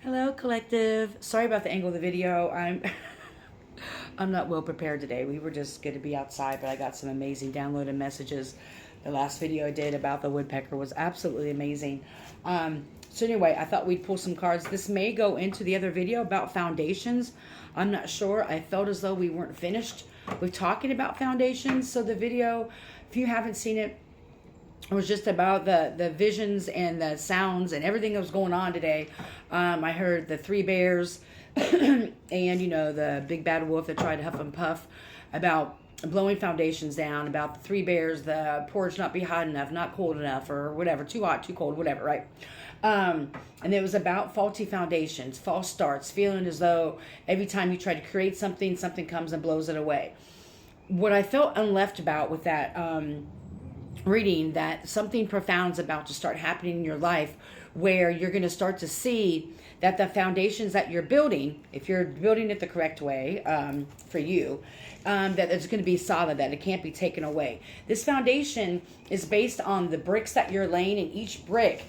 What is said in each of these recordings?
Hello, collective. Sorry about the angle of the video. I'm not well prepared today. We were just going to be outside, but I got some amazing downloaded messages. The last video I did about the woodpecker was absolutely amazing. So anyway, I thought we'd pull some cards. This may go into the other video about foundations. I'm not sure. I felt as though we weren't finished with talking about foundations. So the video, if you haven't seen it, it was just about the visions and the sounds and everything that was going on today. I heard the three bears and, the big bad wolf that tried to huff and puff about blowing foundations down, about the three bears, the porch not be hot enough, not cold enough, or whatever, too hot, too cold, whatever, right? And it was about faulty foundations, false starts, feeling as though every time you try to create something, something comes and blows it away. What I felt unleft about with that reading, that something profound is about to start happening in your life, where you're going to start to see that the foundations that you're building, if you're building it the correct way for you, that it's going to be solid, that it can't be taken away. This foundation is based on the bricks that you're laying, and each brick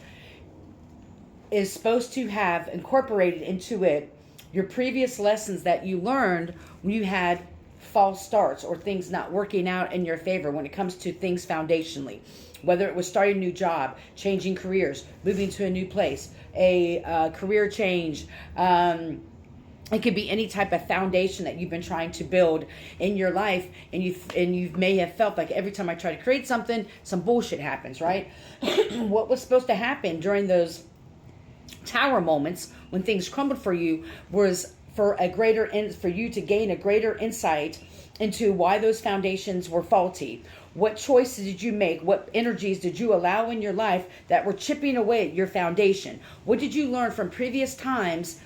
is supposed to have incorporated into it your previous lessons that you learned when you had false starts or things not working out in your favor when it comes to things foundationally. Whether it was starting a new job, changing careers, moving to a new place, a career change, it could be any type of foundation that you've been trying to build in your life, and you may have felt like every time I try to create something, some bullshit happens, right? What was supposed to happen during those tower moments when things crumbled for you was for you to gain a greater insight into why those foundations were faulty. What choices did you make? What energies did you allow in your life that were chipping away at your foundation? What did you learn from previous times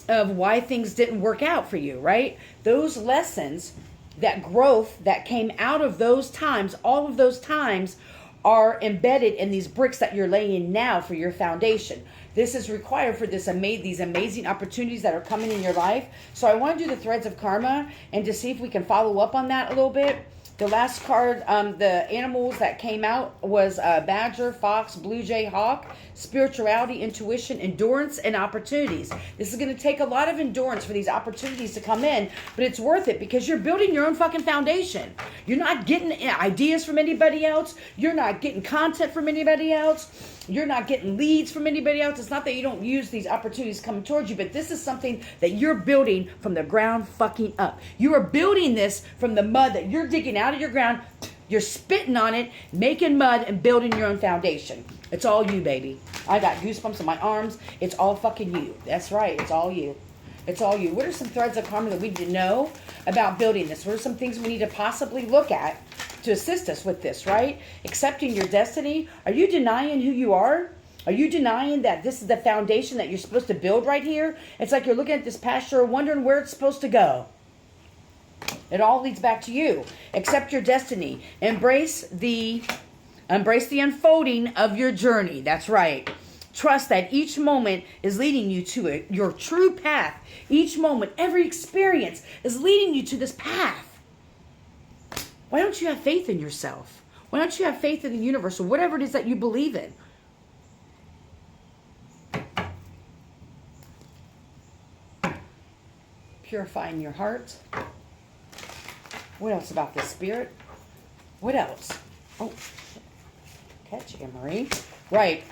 of why things didn't work out for you, right? Those lessons, that growth that came out of those times, all of those times are embedded in these bricks that you're laying now for your foundation. This is required for these amazing opportunities that are coming in your life. So I want to do the threads of karma and to see if we can follow up on that a little bit. The last card, the animals that came out was badger, fox, blue jay, hawk, spirituality, intuition, endurance, and opportunities. This is going to take a lot of endurance for these opportunities to come in, but it's worth it because you're building your own fucking foundation. You're not getting ideas from anybody else. You're not getting content from anybody else. You're not getting leads from anybody else. It's not that you don't use these opportunities coming towards you, but this is something that you're building from the ground fucking up. You are building this from the mud that you're digging out of your ground. You're spitting on it, making mud, and building your own foundation. It's all you, baby. I got goosebumps on my arms. It's all fucking you. That's right. It's all you. It's all you. What are some threads of karma that we didn't know about building this? What are some things we need to possibly look at to assist us with this, right? Accepting your destiny. Are you denying who you are? Are you denying that this is the foundation that you're supposed to build right here? It's like you're looking at this pasture wondering where it's supposed to go. It all leads back to you. Accept your destiny. Embrace the unfolding of your journey. That's right. Trust that each moment is leading you to it, your true path. Each moment, every experience is leading you to this path. Why don't you have faith in yourself? Why don't you have faith in the universe or whatever it is that you believe in? Purifying your heart. What else about the spirit? What else? Oh, catch you, Marie. Right.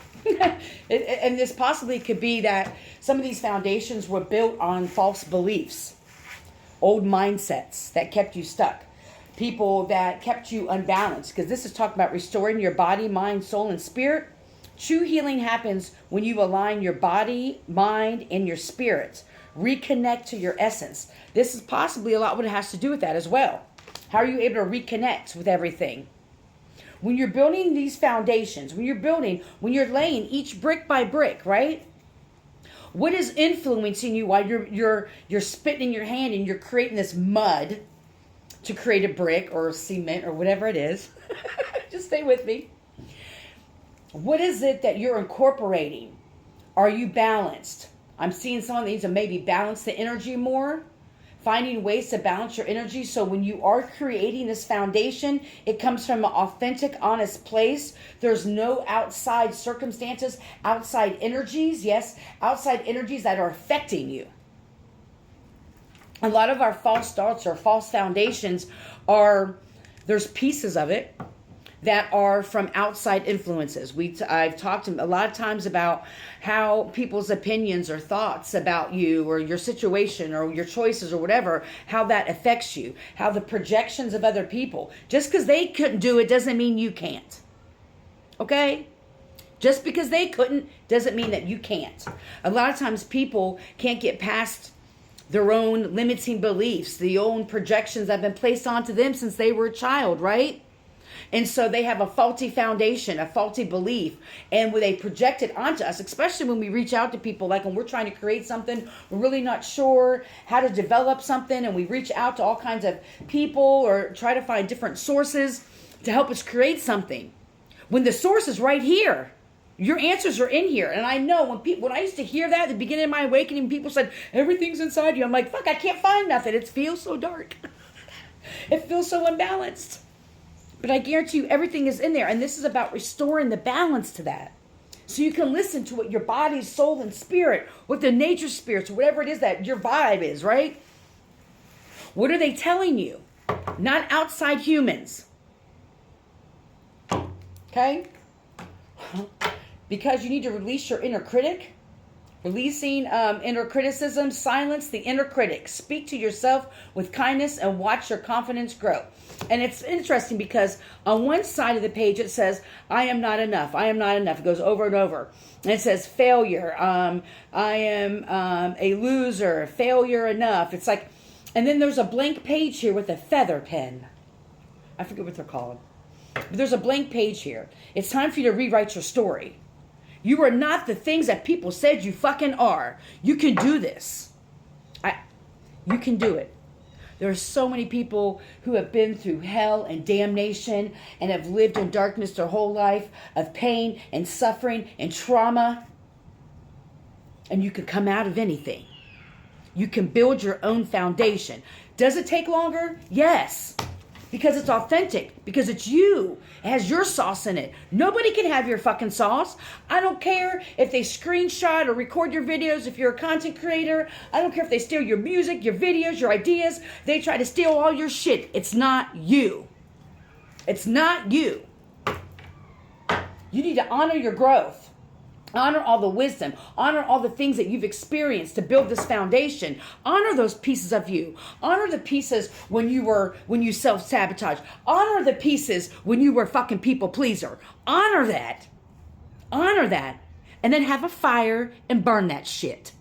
And this possibly could be that some of these foundations were built on false beliefs, old mindsets that kept you stuck, people that kept you unbalanced, because this is talking about restoring your body, mind, soul, and spirit. True healing happens when you align your body, mind, and your spirit. Reconnect to your essence. This is possibly a lot what it has to do with that as well. How are you able to reconnect with everything? When you're building these foundations, when you're laying each brick by brick, right? What is influencing you while you're spitting in your hand and you're creating this mud to create a brick or cement or whatever it is? Just stay with me. What is it that you're incorporating? Are you balanced? I'm seeing someone that needs to maybe balance the energy more. finding ways to balance your energy. So when you are creating this foundation, it comes from an authentic, honest place. There's no outside circumstances, outside energies. Yes, outside energies that are affecting you. A lot of our false starts or false foundations there's pieces of it that are from outside influences. I've talked a lot of times about how people's opinions or thoughts about you or your situation or your choices or whatever, how that affects you, how the projections of other people. Just because they couldn't do it doesn't mean you can't. Okay? Just because they couldn't doesn't mean that you can't. A lot of times people can't get past their own limiting beliefs, the own projections that have been placed onto them since they were a child, right? And so they have a faulty foundation, a faulty belief, and when they project it onto us, especially when we reach out to people, like when we're trying to create something, we're really not sure how to develop something, and we reach out to all kinds of people or try to find different sources to help us create something. When the source is right here, your answers are in here. And I know when I used to hear that at the beginning of my awakening, people said, everything's inside you. I'm like, fuck, I can't find nothing. It feels so dark. It feels so unbalanced. But I guarantee you everything is in there. And this is about restoring the balance to that. So you can listen to what your body, soul, and spirit, what the nature spirits, whatever it is that your vibe is, right? What are they telling you? Not outside humans. Okay? Because you need to release your inner critic. Releasing inner criticism. Silence the inner critic. Speak to yourself with kindness and watch your confidence grow. And it's interesting because on one side of the page it says, I am not enough. I am not enough. It goes over and over. And it says failure. I am a loser. Failure enough. It's like, and then there's a blank page here with a feather pen. I forget what they're called. But there's a blank page here. It's time for you to rewrite your story. You are not the things that people said you fucking are. You can do this. You can do it. There are so many people who have been through hell and damnation and have lived in darkness their whole life of pain and suffering and trauma. And you can come out of anything. You can build your own foundation. Does it take longer? Yes. Because it's authentic. Because it's you. It has your sauce in it. Nobody can have your fucking sauce. I don't care if they screenshot or record your videos if you're a content creator. I don't care if they steal your music, your videos, your ideas. They try to steal all your shit. It's not you. It's not you. You need to honor your growth. Honor all the wisdom. Honor all the things that you've experienced to build this foundation. Honor those pieces of you. Honor the pieces when you self-sabotage. Honor the pieces when you were fucking people pleaser. Honor that. Honor that. And then have a fire and burn that shit.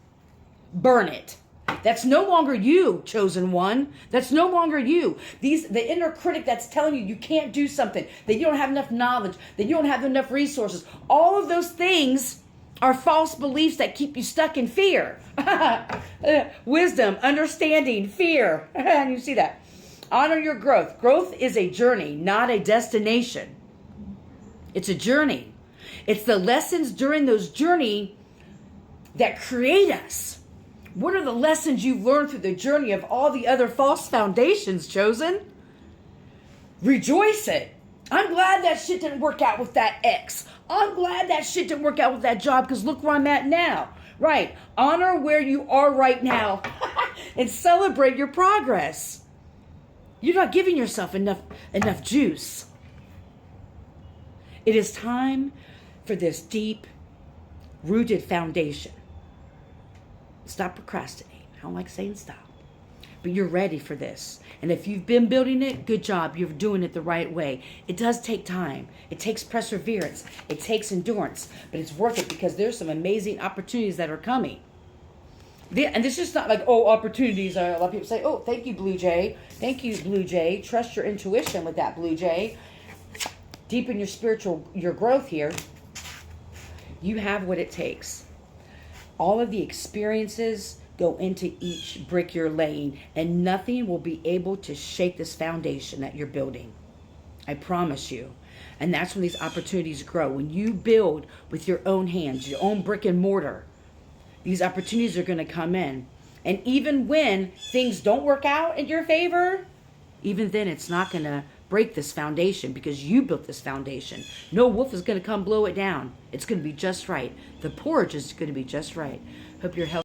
Burn it. That's no longer you, chosen one. That's no longer you. The inner critic that's telling you can't do something, that you don't have enough knowledge, that you don't have enough resources. All of those things are false beliefs that keep you stuck in fear. Wisdom, understanding, fear. And you see that. Honor your growth. Growth is a journey, not a destination. It's a journey. It's the lessons during those journey that create us. What are the lessons you've learned through the journey of all the other false foundations, chosen? Rejoice it. I'm glad that shit didn't work out with that ex. I'm glad that shit didn't work out with that job because look where I'm at now. Right. Honor where you are right now and celebrate your progress. You're not giving yourself enough juice. It is time for this deep-rooted foundation. Stop procrastinating. I don't like saying stop. But you're ready for this. And if you've been building it, good job. You're doing it the right way. It does take time. It takes perseverance. It takes endurance. But it's worth it because there's some amazing opportunities that are coming. And this is not like, opportunities. A lot of people say, thank you, Blue Jay. Thank you, Blue Jay. Trust your intuition with that, Blue Jay. Deepen your growth here. You have what it takes. All of the experiences go into each brick you're laying, and nothing will be able to shake this foundation that you're building. I promise you. And that's when these opportunities grow. When you build with your own hands, your own brick and mortar, these opportunities are going to come in. And even when things don't work out in your favor, even then it's not going to break this foundation because you built this foundation. No wolf is going to come blow it down. It's going to be just right. The porridge is going to be just right. Hope you're healthy.